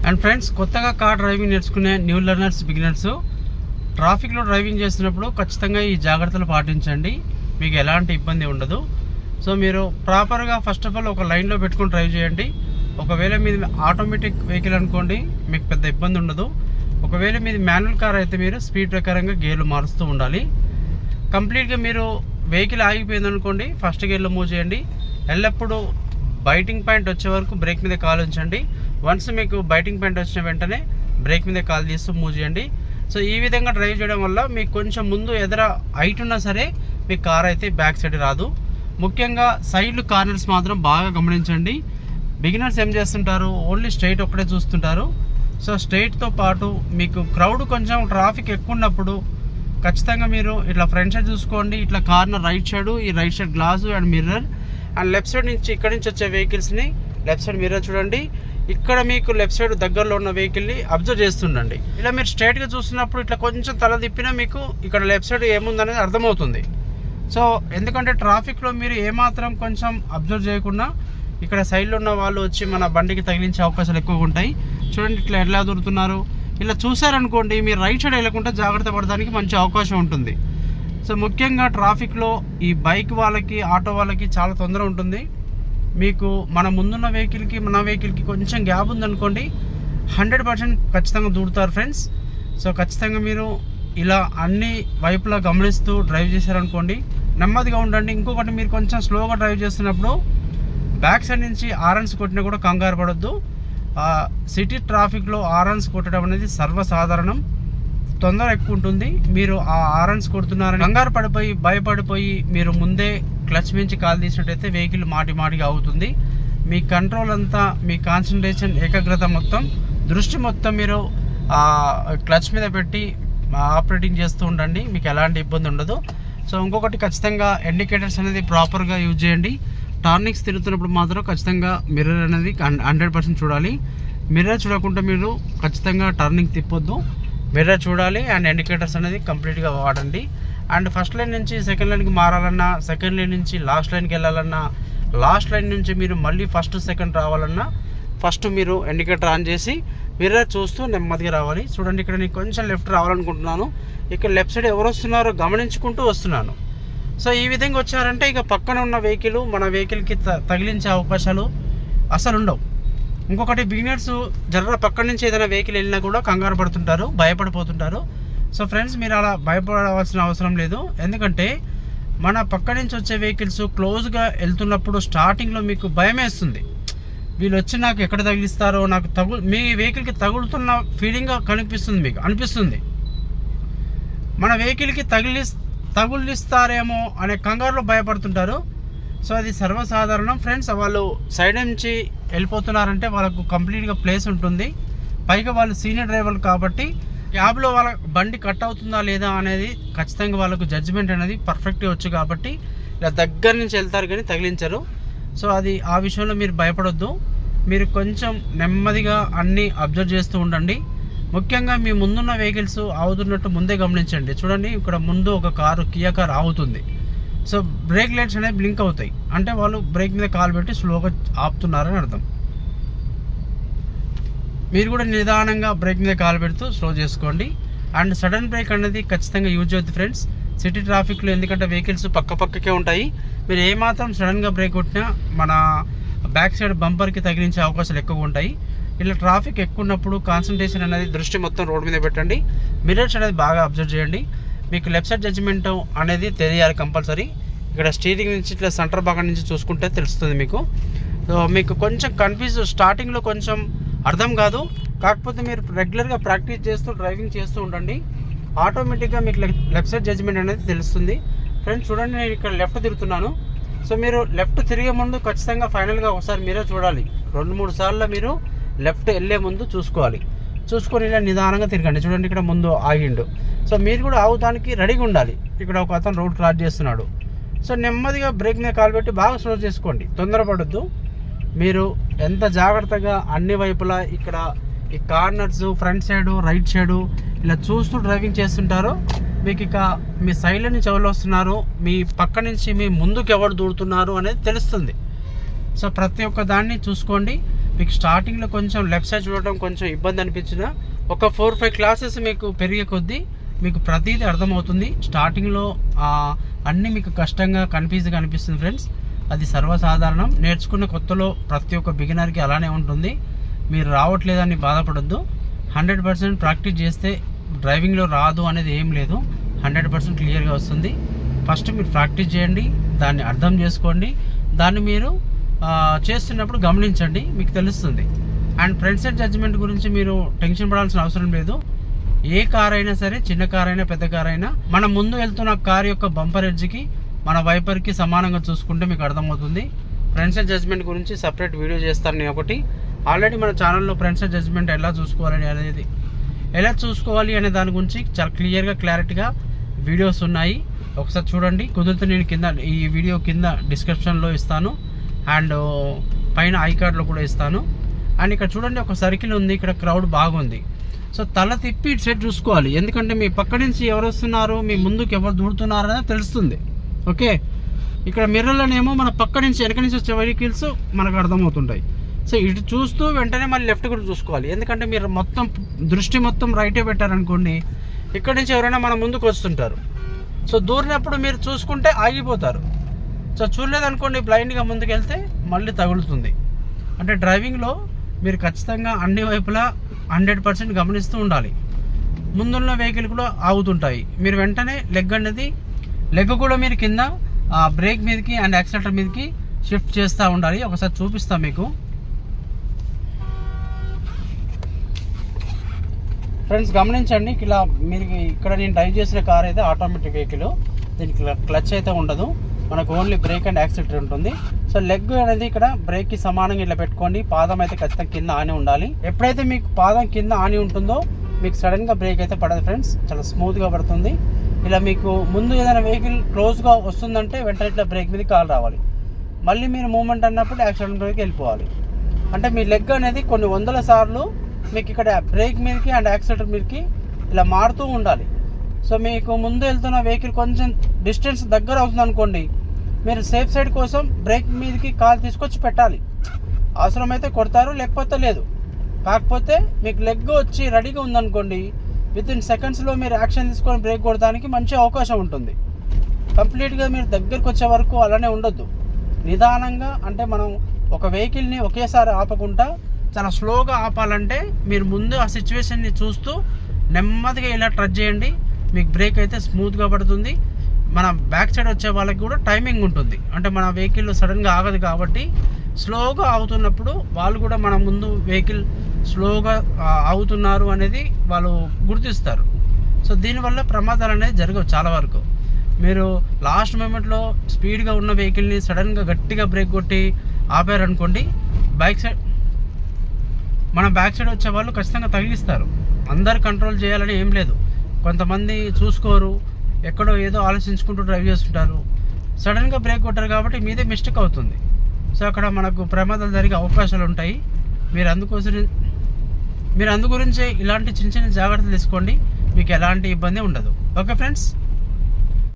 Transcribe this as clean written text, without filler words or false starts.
And friends, కొత్తగా car driving నేర్చుకునే new learners, beginners ట్రాఫిక్లో డ్రైవింగ్ చేస్తున్నప్పుడు ఖచ్చితంగా ఈ జాగ్రత్తలు పాటించండి. మీకు ఎలాంటి ఇబ్బంది ఉండదు. సో మీరు ప్రాపర్గా ఫస్ట్ ఆఫ్ ఆల్ ఒక లైన్లో పెట్టుకుని డ్రైవ్ చేయండి. ఒకవేళ మీది ఆటోమేటిక్ వెహికల్ అనుకోండి, మీకు పెద్ద ఇబ్బంది ఉండదు. ఒకవేళ మీది మాన్యువల్ కార్ అయితే మీరు స్పీడ్ ప్రకారంగా గేర్లు మారుస్తూ ఉండాలి. కంప్లీట్గా మీరు వెహికల్ ఆగిపోయింది అనుకోండి, ఫస్ట్ గేర్లో మూవ్ చేయండి. ఎల్లప్పుడూ బైటింగ్ పాయింట్ వచ్చే వరకు బ్రేక్ మీద కాలు ఉంచండి. వన్స్ మీకు బైటింగ్ పాయింట్ వచ్చిన వెంటనే బ్రేక్ మీద కాలు తీస్తూ మూవ్ చేయండి. సో ఈ విధంగా డ్రైవ్ చేయడం వల్ల మీకు కొంచెం ముందు ఎదుర హైట్ ఉన్నా సరే మీ కార్ అయితే బ్యాక్ సైడ్ రాదు. ముఖ్యంగా సైడ్లు కార్నర్స్ మాత్రం బాగా గమనించండి. బిగినర్స్ ఏం చేస్తుంటారు, ఓన్లీ స్ట్రైట్ ఒక్కటే చూస్తుంటారు. సో స్ట్రైట్తో పాటు మీకు క్రౌడ్ కొంచెం ట్రాఫిక్ ఎక్కువ ఉన్నప్పుడు ఖచ్చితంగా మీరు ఇట్లా ఫ్రంట్ సైడ్ చూసుకోండి. ఇట్లా కార్నర్ రైట్ సైడ్, ఈ right side glass and mirror, and left side నుంచి ఇక్కడ నుంచి వచ్చే వెహికల్స్ని లెఫ్ట్ సైడ్ మిర్రర్ చూడండి. ఇక్కడ మీకు లెఫ్ట్ సైడ్ దగ్గరలో ఉన్న వెహికల్ని అబ్జర్వ్ చేస్తుండండి. ఇలా మీరు స్ట్రైట్గా చూస్తున్నప్పుడు ఇట్లా కొంచెం తల తిప్పినా మీకు ఇక్కడ లెఫ్ట్ సైడ్ ఏముందనేది అర్థమవుతుంది. సో ఎందుకంటే ట్రాఫిక్లో మీరు ఏమాత్రం కొంచెం అబ్జర్వ్ చేయకుండా ఇక్కడ సైడ్లో ఉన్న వాళ్ళు వచ్చి మన బండికి తగిలించే అవకాశాలు ఎక్కువగా ఉంటాయి. చూడండి ఇట్లా ఎలా దొరుకుతున్నారు. ఇలా చూసారనుకోండి, మీరు రైట్ సైడ్ వెళ్ళకుండా జాగ్రత్త పడడానికి మంచి అవకాశం ఉంటుంది. సో ముఖ్యంగా ట్రాఫిక్లో ఈ బైక్ వాళ్ళకి, ఆటో వాళ్ళకి చాలా తొందర ఉంటుంది. మీకు మన ముందున్న వెహికల్కి మన వెహికల్కి కొంచెం గ్యాప్ ఉందనుకోండి, 100% ఖచ్చితంగా దూరుతారు ఫ్రెండ్స్. సో ఖచ్చితంగా మీరు ఇలా అన్ని వైపులా గమనిస్తూ డ్రైవ్ చేశారనుకోండి, నెమ్మదిగా ఉండండి. ఇంకొకటి, మీరు కొంచెం స్లోగా డ్రైవ్ చేస్తున్నప్పుడు బ్యాక్ సైడ్ నుంచి ఆర్ఎన్స్ కొట్టినా కూడా కంగారు పడొద్దు. సిటీ ట్రాఫిక్లో ఆర్ఎన్స్ కొట్టడం అనేది సర్వసాధారణం. తొందర ఎక్కువ ఉంటుంది. మీరు ఆ ఆర్ఎన్స్ కొడుతున్నారని కంగారు పడిపోయి భయపడిపోయి మీరు ముందే క్లచ్ మించి కాలు తీసినట్టయితే వెహికల్ మాటిగా అవుతుంది. మీ కంట్రోల్ అంతా, మీ కాన్సన్ట్రేషన్, ఏకాగ్రత మొత్తం, దృష్టి మొత్తం మీరు క్లచ్ మీద పెట్టి ఆపరేటింగ్ చేస్తూ ఉండండి. మీకు ఎలాంటి ఇబ్బంది ఉండదు. సో ఇంకొకటి, ఖచ్చితంగా ఇండికేటర్స్ అనేది ప్రాపర్గా యూజ్ చేయండి. టర్నింగ్స్ తిరుగుతున్నప్పుడు మాత్రం ఖచ్చితంగా మిర్రర్ అనేది 100% చూడాలి. మిర్రర్ చూడకుండా మీరు ఖచ్చితంగా టర్నింగ్ తిప్పొద్దు. మిర్రర్ చూడాలి అండ్ ఇండికేటర్స్ అనేది కంప్లీట్గా వాడండి. అండ్ ఫస్ట్ లైన్ నుంచి సెకండ్ లైన్కి మారాలన్నా, సెకండ్ లైన్ నుంచి లాస్ట్ లైన్కి వెళ్ళాలన్నా, లాస్ట్ లైన్ నుంచి మీరు మళ్ళీ ఫస్ట్ సెకండ్ రావాలన్నా ఫస్ట్ మీరు ఇండికేటర్ ఆన్ చేసి మిర్రర్ చూస్తూ నెమ్మదిగా రావాలి. చూడండి, ఇక్కడ నేను కొంచెం లెఫ్ట్ రావాలనుకుంటున్నాను. ఇక్కడ లెఫ్ట్ సైడ్ ఎవరు వస్తున్నారో గమనించుకుంటూ వస్తున్నాను. సో ఈ విధంగా వచ్చారంటే ఇక పక్కన ఉన్న వెహికల్ మన వెహికల్కి తగిలించే అవకాశాలు అసలు ఉండవు. ఇంకొకటి, బిగినర్స్ జర్ర పక్కన నుంచి ఏదైనా వెహికల్ వెళ్ళినా కూడా కంగారు పడుతుంటారు, భయపడిపోతుంటారు. సో ఫ్రెండ్స్, మీరు అలా భయపడవలసిన అవసరం లేదు. ఎందుకంటే మన పక్క నుంచి వచ్చే వెహికల్స్ క్లోజ్గా వెళ్తున్నప్పుడు స్టార్టింగ్లో మీకు భయం వేస్తుంది. వీళ్ళు వచ్చి నాకు ఎక్కడ తగిలిస్తారో, నాకు మీ వెహికల్కి తగులుతున్న ఫీలింగ్గా కనిపిస్తుంది, మీకు అనిపిస్తుంది. మన వెహికల్కి తగులిస్తారేమో అనే కంగారులో భయపడుతుంటారు. సో అది సర్వసాధారణం ఫ్రెండ్స్. వాళ్ళు సైడ్ నుంచి వెళ్ళిపోతున్నారంటే వాళ్ళకు కంప్లీట్గా ప్లేస్ ఉంటుంది. పైగా వాళ్ళు సీనియర్ డ్రైవర్లు కాబట్టి క్యాబ్లో వాళ్ళ బండి కట్ అవుతుందా లేదా అనేది ఖచ్చితంగా వాళ్ళకు జడ్జిమెంట్ అనేది పర్ఫెక్ట్గా వచ్చు కాబట్టి ఇలా దగ్గర నుంచి వెళ్తారు కానీ తగిలించరు. సో అది ఆ విషయంలో మీరు భయపడొద్దు. మీరు కొంచెం నెమ్మదిగా అన్నీ అబ్జర్వ్ చేస్తూ ఉండండి. ముఖ్యంగా మీ ముందున్న వెహికల్స్ ఆగుతున్నట్టు ముందే గమనించండి. చూడండి, ఇక్కడ ముందు ఒక కారు, కియా కార్ ఆగుతుంది. సో బ్రేక్ లైట్స్ అనేవి బ్లింక్ అవుతాయి, అంటే వాళ్ళు బ్రేక్ మీద కాలు పెట్టి స్లోగా ఆపుతున్నారని అర్థం. మీరు కూడా నిదానంగా బ్రేక్ మీద కాలు పెడుతూ స్లో చేసుకోండి. అండ్ సడన్ బ్రేక్ అనేది ఖచ్చితంగా యూజ్ అవుతుంది ఫ్రెండ్స్ సిటీ ట్రాఫిక్లో. ఎందుకంటే వెహికల్స్ పక్కకే ఉంటాయి. మీరు ఏమాత్రం సడన్గా బ్రేక్ కొట్టినా మన బ్యాక్ సైడ్ బంపర్కి తగిలించే అవకాశాలు ఎక్కువగా ఉంటాయి. ఇలా ట్రాఫిక్ ఎక్కువ ఉన్నప్పుడు కాన్సన్ట్రేషన్ అనేది, దృష్టి మొత్తం రోడ్ మీద పెట్టండి. మిర్రర్స్ అనేది బాగా అబ్జర్వ్ చేయండి. మీకు లెఫ్ట్ సైడ్ జడ్జిమెంట్ అనేది తెలియాలి కంపల్సరీ. ఇక్కడ స్టీరింగ్ నుంచి ఇట్లా సెంటర్ భాగం నుంచి చూసుకుంటే తెలుస్తుంది మీకు. సో మీకు కొంచెం కన్ఫ్యూజ్ స్టార్టింగ్లో కొంచెం అర్థం కాదు. కాకపోతే మీరు రెగ్యులర్గా ప్రాక్టీస్ చేస్తూ డ్రైవింగ్ చేస్తూ ఉండండి. ఆటోమేటిక్గా మీకు లెఫ్ట్ సైడ్ జడ్జిమెంట్ అనేది తెలుస్తుంది. ఫ్రెండ్స్ చూడండి, నేను ఇక్కడ లెఫ్ట్ తిరుగుతున్నాను. సో మీరు లెఫ్ట్ తిరిగే ముందు ఖచ్చితంగా ఫైనల్గా ఒకసారి మీరే చూడాలి. 2-3 సార్లు మీరు లెఫ్ట్ వెళ్ళే ముందు చూసుకొని ఇలా నిదానంగా తిరగండి. చూడండి, ఇక్కడ ముందు ఆగిండు. సో మీరు కూడా ఆగుతానికి రెడీగా ఉండాలి. ఇక్కడ ఒక అతను రోడ్ క్రాస్ చేస్తున్నాడు. సో నెమ్మదిగా బ్రేక్ మీద కాలు పెట్టి బాగా స్లో చేసుకోండి, తొందరపడద్దు. మీరు ఎంత జాగ్రత్తగా అన్ని వైపులా ఇక్కడ ఈ corners, front side, right side ఇలా చూస్తూ డ్రైవింగ్ చేస్తుంటారో మీకు ఇక మీ సైడ్లో నుంచి ఎవరు వస్తున్నారు, మీ పక్క నుంచి మీ ముందుకు ఎవరు దూరుతున్నారు అనేది తెలుస్తుంది. సో ప్రతి ఒక్క దాన్ని చూసుకోండి. మీకు స్టార్టింగ్లో కొంచెం లెఫ్ట్ సైడ్ చూడడం కొంచెం ఇబ్బంది అనిపించినా ఒక 4-5 క్లాసెస్ మీకు పెరిగే కొద్దీ మీకు ప్రతిదీ అర్థమవుతుంది. స్టార్టింగ్లో అన్నీ మీకు కష్టంగా కన్ఫ్యూజ్గా అనిపిస్తుంది ఫ్రెండ్స్, అది సర్వసాధారణం. నేర్చుకున్న కొత్తలో ప్రతి ఒక్క బిగినర్కి అలానే ఉంటుంది. మీరు రావట్లేదని బాధపడొద్దు. 100% ప్రాక్టీస్ చేస్తే డ్రైవింగ్లో రాదు అనేది ఏం లేదు, 100% క్లియర్గా వస్తుంది. ఫస్ట్ మీరు ప్రాక్టీస్ చేయండి, దాన్ని అర్థం చేసుకోండి, దాన్ని మీరు చేస్తున్నప్పుడు గమనించండి, మీకు తెలుస్తుంది. అండ్ ఫ్రంట్ సైడ్ జడ్జిమెంట్ గురించి మీరు టెన్షన్ పడాల్సిన అవసరం లేదు. ఏ కార్ అయినా సరే, చిన్న కార్ అయినా పెద్ద కార్ అయినా, మనం ముందు వెళ్తున్న కార్ యొక్క బంపర్ ఎడ్జ్కి మన వైపర్కి సమానంగా చూసుకుంటే మీకు అర్థమవుతుంది. ఫ్రంట్ సైడ్ జడ్జిమెంట్ గురించి సపరేట్ వీడియో చేస్తాను నేను ఒకటి. ఆల్రెడీ మన ఛానల్లో ఫ్రంట్ సైడ్ జడ్జిమెంట్ ఎలా చూసుకోవాలి అనే దాని గురించి చాలా క్లియర్గా క్లారిటీగా వీడియోస్ ఉన్నాయి, ఒకసారి చూడండి. కుదిరితే నేను ఈ వీడియో కింద డిస్క్రిప్షన్లో ఇస్తాను అండ్ పైన ఐ కార్డ్లో కూడా ఇస్తాను. అండ్ ఇక్కడ చూడండి, ఒక సర్కిల్ ఉంది, ఇక్కడ క్రౌడ్ బాగుంది. సో తల తిప్పి ఇటు సైడ్ చూసుకోవాలి, ఎందుకంటే మీ పక్క నుంచి ఎవరు వస్తున్నారు, మీ ముందుకు ఎవరు దూడుతున్నారు అనేది తెలుస్తుంది. ఓకే, ఇక్కడ మిర్రర్లోనేమో మన పక్క నుంచి వెనక నుంచి వచ్చే వెహికల్స్ మనకు అర్థమవుతుంటాయి. సో ఇటు చూస్తూ వెంటనే మళ్ళీ లెఫ్ట్ కూడా చూసుకోవాలి, ఎందుకంటే మీరు దృష్టి మొత్తం రైటే పెట్టారనుకోండి, ఇక్కడ నుంచి ఎవరైనా మన ముందుకు వస్తుంటారు. సో దూరినప్పుడు మీరు చూసుకుంటే ఆగిపోతారు. సో చూడలేదనుకోండి, బ్లైండ్గా ముందుకు వెళ్తే మళ్ళీ తగులుతుంది. అంటే డ్రైవింగ్లో మీరు ఖచ్చితంగా అన్ని వైపులా 100% గమనిస్తూ ఉండాలి. ముందున్న వెహికల్ కూడా ఆగుతుంటాయి, మీరు వెంటనే లెగ్ కూడా మీరు కింద బ్రేక్ మీదకి అండ్ యాక్సిలరేటర్ మీదకి షిఫ్ట్ చేస్తూ ఉండాలి. ఒకసారి చూపిస్తాను మీకు ఫ్రెండ్స్, గమనించండి. ఇలా మీరు ఇక్కడ నేను డ్రైవ్ చేసిన కార్ అయితే ఆటోమేటిక్ వెహికల్, దీనికి క్లచ్ అయితే ఉండదు, మనకు ఓన్లీ బ్రేక్ అండ్ యాక్సిలరేటర్ ఉంటుంది. సో లెగ్ అనేది ఇక్కడ బ్రేక్కి సమానంగా ఇలా పెట్టుకోండి, పాదం అయితే ఖచ్చితంగా కింద ఆని ఉండాలి. ఎప్పుడైతే మీకు పాదం కింద ఆని ఉంటుందో మీకు సడన్గా బ్రేక్ అయితే పడదు ఫ్రెండ్స్, చాలా స్మూత్గా పడుతుంది. ఇలా మీకు ముందు ఏదైనా వెహికల్ క్లోజ్గా వస్తుందంటే వెంటనే ఇట్లా బ్రేక్ మీద కాలు రావాలి, మళ్ళీ మీరు మూవ్మెంట్ అన్నప్పుడు యాక్సిడెంట్ మీదకి వెళ్ళిపోవాలి. అంటే మీ లెగ్ అనేది కొన్ని వందల సార్లు మీకు ఇక్కడ బ్రేక్ మీదకి అండ్ యాక్సిలరేటర్ మీదకి ఇలా మారుతూ ఉండాలి. సో మీకు ముందు వెళ్తున్న వెహికల్ కొంచెం డిస్టెన్స్ దగ్గర అవుతుంది అనుకోండి, మీరు సేఫ్ సైడ్ కోసం బ్రేక్ మీదకి కాలు తీసుకొచ్చి పెట్టాలి. అవసరమైతే కొడతారు, లేకపోతే లేదు. కాకపోతే మీకు లెగ్ వచ్చి రెడీగా ఉందనుకోండి, వితిన్ సెకండ్స్లో మీరు యాక్షన్ తీసుకొని బ్రేక్ కొడడానికి మంచి అవకాశం ఉంటుంది. కంప్లీట్గా మీరు దగ్గరికి వచ్చే వరకు అలానే ఉండొద్దు, నిదానంగా. అంటే మనం ఒక వెహికల్ని ఒకేసారి ఆపకుండా చాలా స్లోగా ఆపాలంటే మీరు ముందు ఆ సిచ్యువేషన్ని చూస్తూ నెమ్మదిగా ఇలా టచ్ చేయండి, మీకు బ్రేక్ అయితే స్మూత్గా పడుతుంది. మన బ్యాక్ సైడ్ వచ్చే వాళ్ళకి కూడా టైమింగ్ ఉంటుంది, అంటే మన వెహికల్ సడన్గా ఆగదు కాబట్టి స్లోగా ఆగుతున్నప్పుడు వాళ్ళు కూడా మన ముందు వెహికల్ స్లోగా ఆగుతున్నారు అనేది వాళ్ళు గుర్తిస్తారు. సో దీనివల్ల ప్రమాదాలు అనేది జరగవు చాలా వరకు. మీరు లాస్ట్ మూమెంట్లో స్పీడ్గా ఉన్న వెహికల్ని సడన్గా గట్టిగా బ్రేక్ కొట్టి ఆపారనుకోండి, మన బ్యాక్ సైడ్ వచ్చే వాళ్ళు ఖచ్చితంగా తగిలిస్తారు. అందరు కంట్రోల్ చేయాలని ఏం లేదు, కొంతమంది చూసుకోరు, ఎక్కడో ఏదో ఆలోచించుకుంటూ డ్రైవ్ చేస్తుంటారు, సడన్గా బ్రేక్ కొట్టారు కాబట్టి మీదే మిస్టేక్ అవుతుంది. సో అక్కడ మనకు ప్రమాదాలు జరిగే అవకాశాలు ఉంటాయి. మీరు అందు గురించి ఇలాంటి చిన్న చిన్న జాగ్రత్తలు తీసుకోండి, మీకు ఎలాంటి ఇబ్బంది ఉండదు. Okay friends.